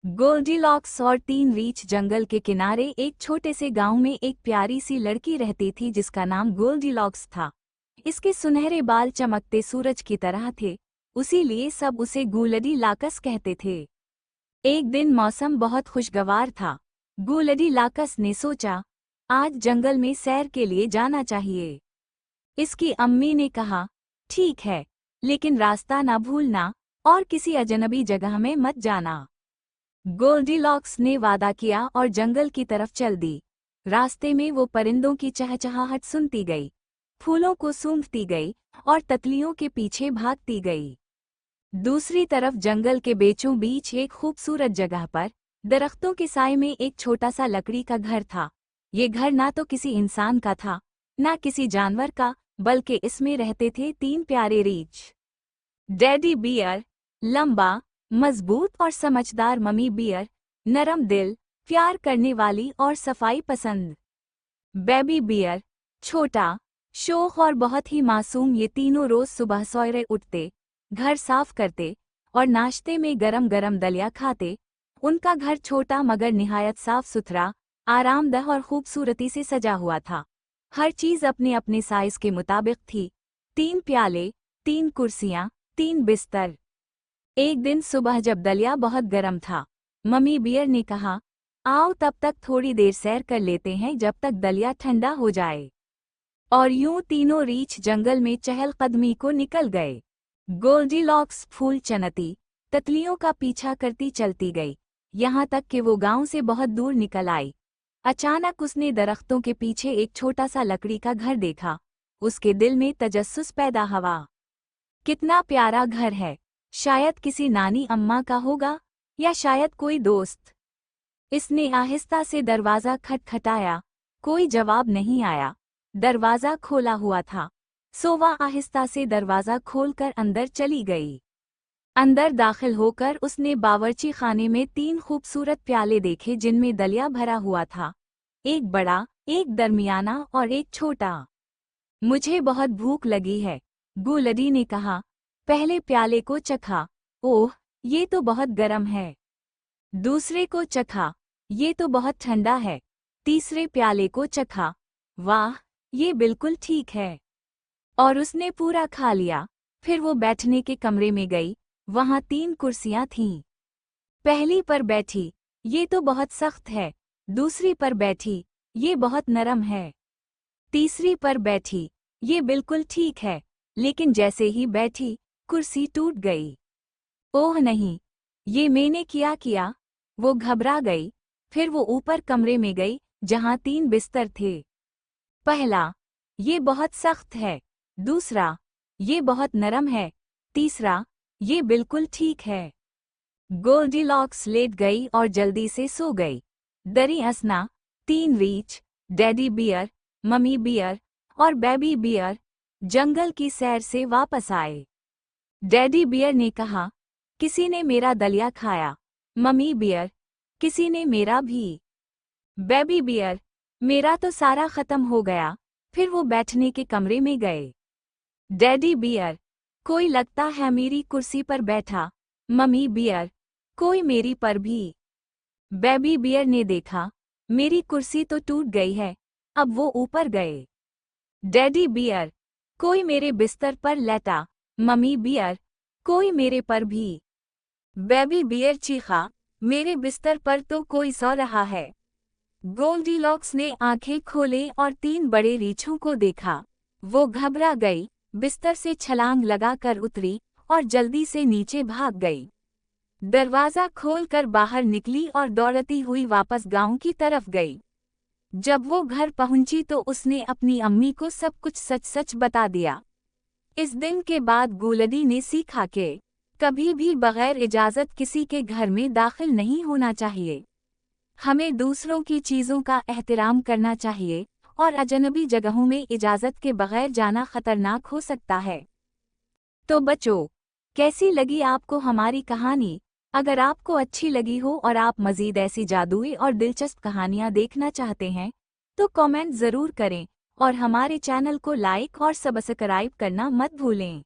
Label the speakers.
Speaker 1: Goldilocks और तीन रीछ। जंगल के किनारे एक छोटे से गांव में एक प्यारी सी लड़की रहती थी जिसका नाम गोल्डीलॉक्स था। इसके सुनहरे बाल चमकते सूरज की तरह थे, उसीलिए सब उसे गोल्डीलॉक्स कहते थे। एक दिन मौसम बहुत खुशगवार था। गोल्डीलॉक्स ने सोचा, आज जंगल में सैर के लिए जाना चाहिए। इसकी अम्मी ने कहा, ठीक है, लेकिन रास्ता ना भूलना और किसी अजनबी जगह में मत जाना। गोल्डीलॉक्स ने वादा किया और जंगल की तरफ चल दी। रास्ते में वो परिंदों की चहचहाहट सुनती गई, फूलों को सूंघती गई और तितलियों के पीछे भागती गई। दूसरी तरफ जंगल के बीचों बीच एक खूबसूरत जगह पर दरख्तों के साए में एक छोटा सा लकड़ी का घर था। ये घर ना तो किसी इंसान का था, ना किसी जानवर का, बल्कि इसमें रहते थे तीन प्यारे रीछ। डैडी बियर, लंबा, मजबूत और समझदार; मम्मी बियर, नरम दिल, प्यार करने वाली और सफाई पसंद; बेबी बियर, छोटा, शोख और बहुत ही मासूम। ये तीनों रोज सुबह सवेरे उठते, घर साफ करते और नाश्ते में गरम गरम दलिया खाते। उनका घर छोटा मगर निहायत साफ सुथरा, आरामदेह और खूबसूरती से सजा हुआ था। हर चीज अपने अपने साइज के मुताबिक थी। 3 प्याले, 3 कुर्सियां, 3 बिस्तर। एक दिन सुबह जब दलिया बहुत गर्म था, मम्मी बियर ने कहा, आओ तब तक थोड़ी देर सैर कर लेते हैं जब तक दलिया ठंडा हो जाए। और यूं तीनों रीछ जंगल में चहलकदमी को निकल गए। गोल्डीलॉक्स फूल चनती, तितलियों का पीछा करती चलती गई, यहाँ तक कि वो गांव से बहुत दूर निकल आई। अचानक उसने दरख्तों के पीछे एक छोटा सा लकड़ी का घर देखा। उसके दिल में तजस्सुस पैदा हुआ। कितना प्यारा घर है, शायद किसी नानी अम्मा का होगा या शायद कोई दोस्त। इसने आहिस्ता से दरवाज़ा खटखटाया, कोई जवाब नहीं आया। दरवाज़ा खोला हुआ था, सो वह आहिस्ता से दरवाज़ा खोलकर अंदर चली गई। अंदर दाखिल होकर उसने बावर्ची खाने में 3 खूबसूरत प्याले देखे जिनमें दलिया भरा हुआ था, एक बड़ा, एक दरमियाना और एक छोटा। मुझे बहुत भूख लगी है, गोल्डी ने कहा। पहले प्याले को चखा, ओह, ये तो बहुत गर्म है। दूसरे को चखा, ये तो बहुत ठंडा है। तीसरे प्याले को चखा, वाह, ये बिल्कुल ठीक है। और उसने पूरा खा लिया। फिर वो बैठने के कमरे में गई। वहाँ 3 कुर्सियाँ थीं। पहली पर बैठी, ये तो बहुत सख्त है। दूसरी पर बैठी, ये बहुत नरम है। तीसरी पर बैठी, ये बिल्कुल ठीक है, लेकिन जैसे ही बैठी, कुर्सी टूट गई। ओह नहीं, ये मैंने क्या किया? वो घबरा गई। फिर वो ऊपर कमरे में गई जहाँ 3 बिस्तर थे। पहला, ये बहुत सख्त है। दूसरा, ये बहुत नरम है। तीसरा, ये बिल्कुल ठीक है। गोल्डीलॉक्स लेट गई और जल्दी से सो गई। दरी असना, 3 रीछ, डैडी बियर, मम्मी बियर और बेबी बियर जंगल की सैर से वापस आए। डैडी बियर ने कहा, किसी ने मेरा दलिया खाया। मम्मी बियर, किसी ने मेरा भी। बेबी बियर, मेरा तो सारा खत्म हो गया। फिर वो बैठने के कमरे में गए। डैडी बियर, कोई लगता है मेरी कुर्सी पर बैठा। मम्मी बियर, कोई मेरी पर भी। बेबी बियर ने देखा, मेरी कुर्सी तो टूट गई है। अब वो ऊपर गए। डैडी बियर, कोई मेरे बिस्तर पर लेटा। मम्मी बियर, कोई मेरे पर भी। बेबी बियर चीखा, मेरे बिस्तर पर तो कोई सो रहा है। गोल्डीलॉक्स ने आंखें खोले और 3 बड़े रीछों को देखा। वो घबरा गई, बिस्तर से छलांग लगाकर उतरी और जल्दी से नीचे भाग गई। दरवाज़ा खोलकर बाहर निकली और दौड़ती हुई वापस गांव की तरफ गई। जब वो घर पहुंची तो उसने अपनी अम्मी को सब कुछ सच सच बता दिया। इस दिन के बाद गोल्डी ने सीखा कि कभी भी बगैर इजाज़त किसी के घर में दाखिल नहीं होना चाहिए। हमें दूसरों की चीज़ों का एहतराम करना चाहिए और अजनबी जगहों में इजाज़त के बगैर जाना खतरनाक हो सकता है। तो बच्चों, कैसी लगी आपको हमारी कहानी? अगर आपको अच्छी लगी हो और आप मज़ीद ऐसी जादुई और दिलचस्प कहानियाँ देखना चाहते हैं, तो कमेंट ज़रूर करें और हमारे चैनल को लाइक और सब्सक्राइब करना मत भूलें।